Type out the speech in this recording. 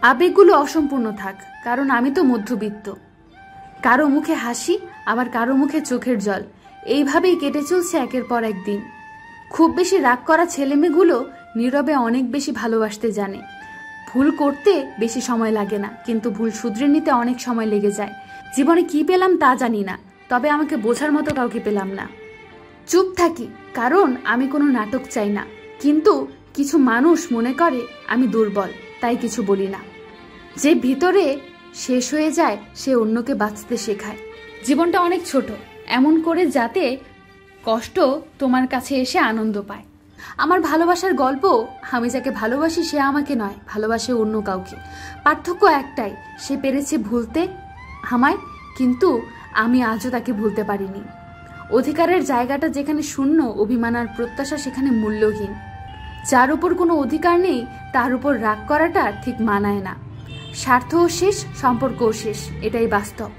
আবেগগুলো অসম্পূর্ণ থাক, কারণ আমি তো মধ্যবিত্ত। কারো মুখে হাসি, আবার কারো মুখে চোখের জল, এইভাবেই কেটে চলছে একের পর একদিন। খুব বেশি রাগ করা ছেলেমেয়েগুলো নীরবে অনেক বেশি ভালোবাসতে জানে। ভুল করতে বেশি সময় লাগে না, কিন্তু ভুল শুধরে নিতে অনেক সময় লেগে যায়। জীবনে কি পেলাম তা জানি না, তবে আমাকে বোঝার মতো কাউকে পেলাম না। চুপ থাকি, কারণ আমি কোনো নাটক চাই না, কিন্তু কিছু মানুষ মনে করে আমি দুর্বল, তাই কিছু বলি না। যে ভিতরে শেষ হয়ে যায় সে অন্যকে বাঁচতে শেখায়। জীবনটা অনেক ছোট, এমন করে যাতে কষ্ট তোমার কাছে এসে আনন্দ পায়। আমার ভালোবাসার গল্প, আমি যাকে ভালোবাসি সে আমাকে নয়, ভালোবাসে অন্য কাউকে। পার্থক্য একটাই, সে পেরেছে ভুলতে আমায়, কিন্তু আমি আজও তাকে ভুলতে পারিনি। অধিকারের জায়গাটা যেখানে শূন্য, অভিমান আর প্রত্যাশা সেখানে মূল্যহীন। যার উপর কোনো অধিকার নেই তার উপর রাগ করাটা ঠিক মানায় না। স্বার্থও শেষ, সম্পর্কও শেষ, এটাই বাস্তব।